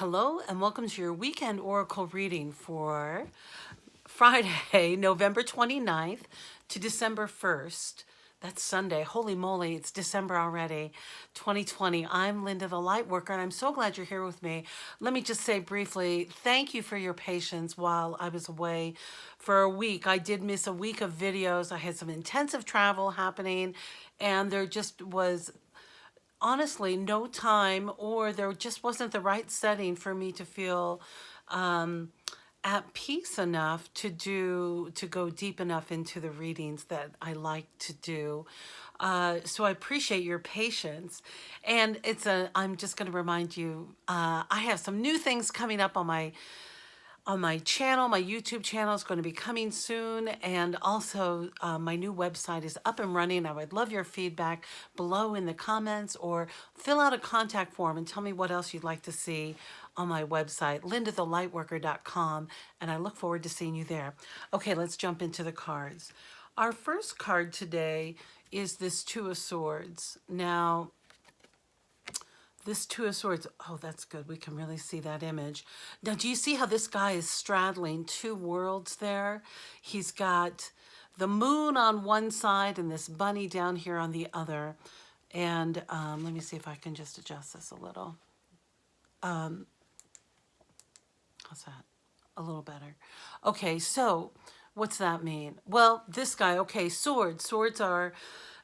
Hello and welcome to your weekend oracle reading for Friday, November 29th to December 1st. That's Sunday. Holy moly, it's December already, 2020. I'm Linda the Lightworker, and I'm so glad you're here with me. Let me just say briefly, thank you for your patience while I was away for a week. I did miss a week of videos. I had some intensive travel happening, and there just was honestly no time, or there just wasn't the right setting for me to feel at peace enough to go deep enough into the readings that I like to do. So I appreciate your patience. And I'm just going to remind you, I have some new things coming up on my channel. My YouTube channel is going to be coming soon, and also my new website is up and running. I would love your feedback below in the comments, or fill out a contact form and tell me what else you'd like to see on my website, LindaTheLightWorker.com, and I look forward to seeing you there. Okay, let's jump into the cards. Our first card today is this Two of Swords. Now, this Two of Swords, oh, that's good. We can really see that image. Now, do you see how this guy is straddling two worlds there? He's got the moon on one side and this bunny down here on the other. And let me see if I can just adjust this a little. How's that? A little better. Okay, so what's that mean? Well, this guy, okay, swords. Swords are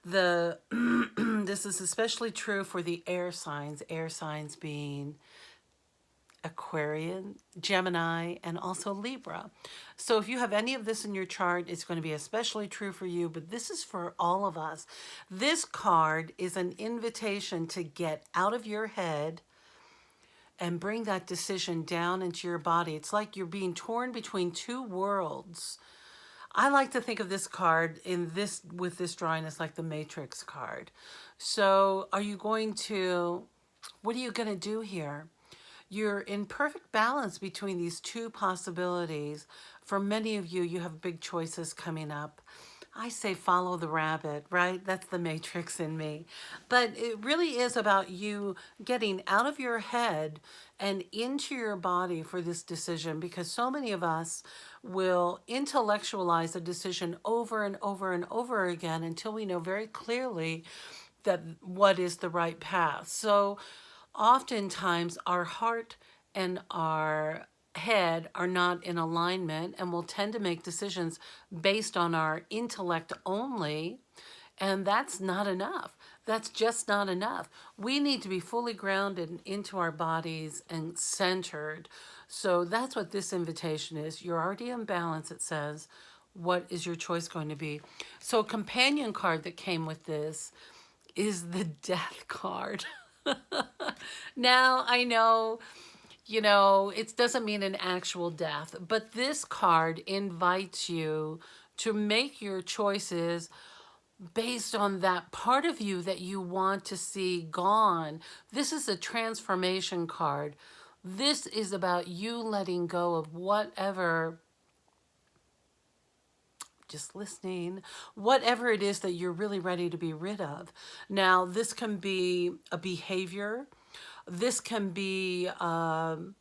the, this is especially true for the air signs being Aquarian, Gemini, and also Libra. So if you have any of this in your chart, it's going to be especially true for you, but this is for all of us. This card is an invitation to get out of your head and bring that decision down into your body. It's like you're being torn between two worlds. I like to think of this card with this drawing as like the Matrix card. So what are you going to do here? You're in perfect balance between these two possibilities. For many of you, you have big choices coming up. I say follow the rabbit, right? That's the Matrix in me. But it really is about you getting out of your head and into your body for this decision, because so many of us will intellectualize a decision over and over and over again until we know very clearly that what is the right path. So oftentimes our heart and our head are not in alignment, and we'll tend to make decisions based on our intellect only, and that's not enough. That's just not enough. We need to be fully grounded into our bodies and centered. So that's what this invitation is. You're already in balance, it says. What is your choice going to be? So a companion card that came with this is the Death card. Now, I know, it doesn't mean an actual death, but this card invites you to make your choices based on that part of you that you want to see gone. This is a transformation card. This is about you letting go of whatever, just listening, whatever it is that you're really ready to be rid of. Now, this can be a behavior. This can be an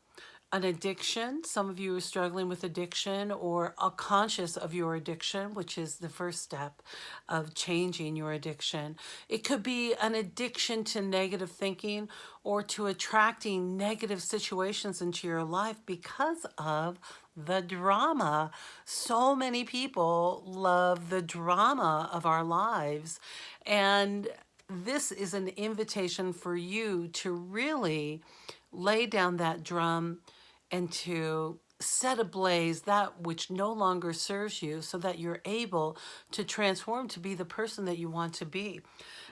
addiction. Some of you are struggling with addiction, or are conscious of your addiction, which is the first step of changing your addiction. It could be an addiction to negative thinking, or to attracting negative situations into your life because of the drama. So many people love the drama of our lives, and this is an invitation for you to really lay down that drum and to set ablaze that which no longer serves you, so that you're able to transform to be the person that you want to be.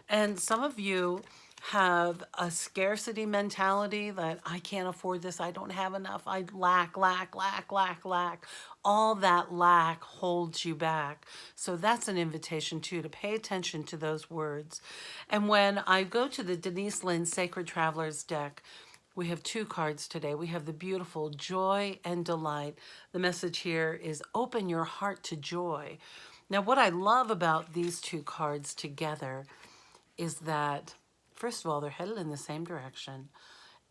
And some of you have a scarcity mentality that I can't afford this, I don't have enough, I lack. All that lack holds you back. So that's an invitation too, to pay attention to those words. And when I go to the Denise Linn Sacred Travelers deck, we have two cards today. We have the beautiful Joy and Delight. The message here is open your heart to joy. Now, what I love about these two cards together is that, first of all, they're headed in the same direction.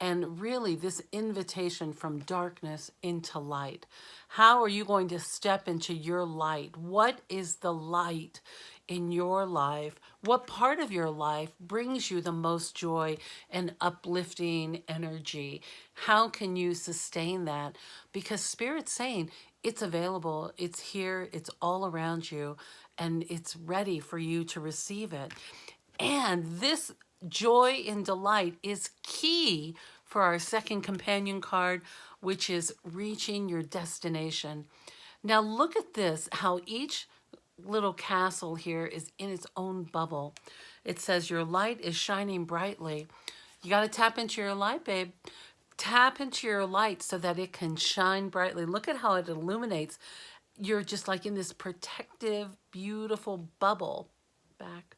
and really this invitation from darkness into light. How are you going to step into your light? What is the light in your life? What part of your life brings you the most joy and uplifting energy? How can you sustain that? Because Spirit's saying it's available, it's here, it's all around you, and it's ready for you to receive it. And this joy and delight is key for our second companion card, which is reaching your destination. Now look at this, how each little castle here is in its own bubble. It says your light is shining brightly. You got to tap into your light, babe. Tap into your light so that it can shine brightly. Look at how it illuminates. You're just like in this protective, beautiful bubble. Back.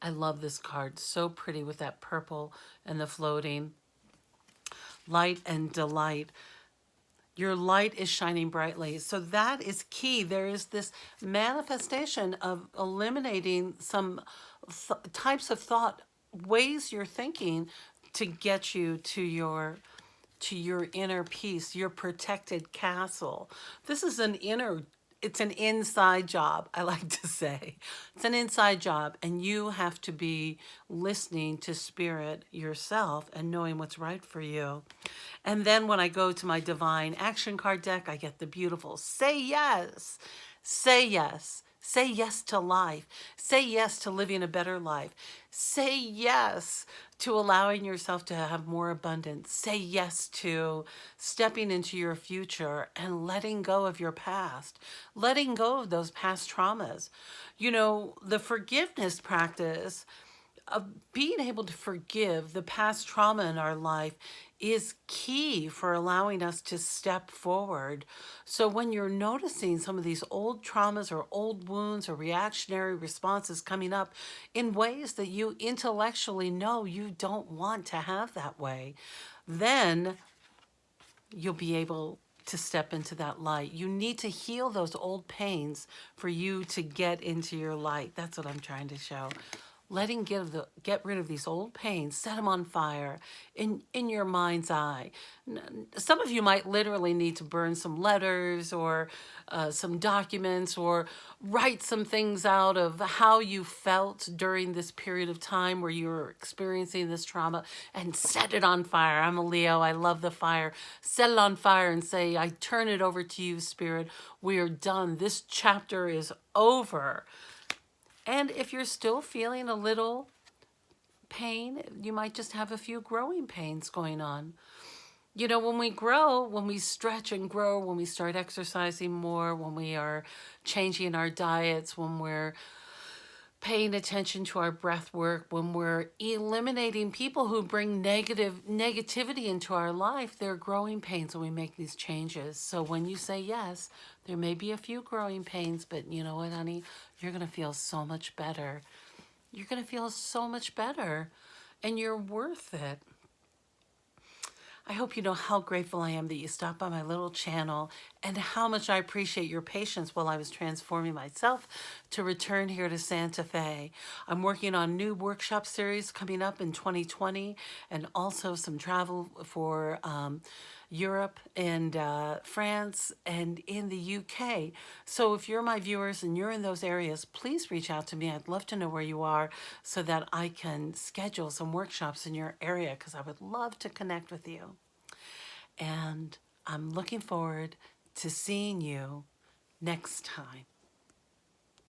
I love this card. So pretty with that purple and the floating. Light and delight. Your light is shining brightly. So that is key. There is this manifestation of eliminating some types of thought, ways you're thinking to get you to your inner peace, your protected castle. This is it's an inside job, I like to say. It's an inside job, and you have to be listening to Spirit yourself and knowing what's right for you. And then when I go to my Divine Action card deck, I get the beautiful Say Yes. Say yes. Say yes to life. Say yes to living a better life. Say yes to allowing yourself to have more abundance. Say yes to stepping into your future and letting go of your past. Letting go of those past traumas. You know, the forgiveness practice of being able to forgive the past trauma in our life is key for allowing us to step forward. So when you're noticing some of these old traumas or old wounds or reactionary responses coming up in ways that you intellectually know you don't want to have that way, then you'll be able to step into that light. You need to heal those old pains for you to get into your light. That's what I'm trying to show. Get rid of these old pains, set them on fire in your mind's eye. Some of you might literally need to burn some letters or some documents or write some things out of how you felt during this period of time where you were experiencing this trauma and set it on fire. I'm a Leo. I love the fire. Set it on fire and say, I turn it over to you, Spirit. We are done. This chapter is over. And if you're still feeling a little pain, you might just have a few growing pains going on. You know, when we grow, when we stretch and grow, when we start exercising more, when we are changing our diets, when we're paying attention to our breath work, when we're eliminating people who bring negativity into our life, they're growing pains when we make these changes. So when you say yes, there may be a few growing pains, but you know what, honey? You're going to feel so much better. You're going to feel so much better, and you're worth it. I hope you know how grateful I am that you stopped by my little channel and how much I appreciate your patience while I was transforming myself to return here to Santa Fe. I'm working on new workshop series coming up in 2020 and also some travel for Europe and France and in the UK. So if you're my viewers and you're in those areas, please reach out to me. I'd love to know where you are so that I can schedule some workshops in your area because I would love to connect with you. And I'm looking forward to seeing you next time.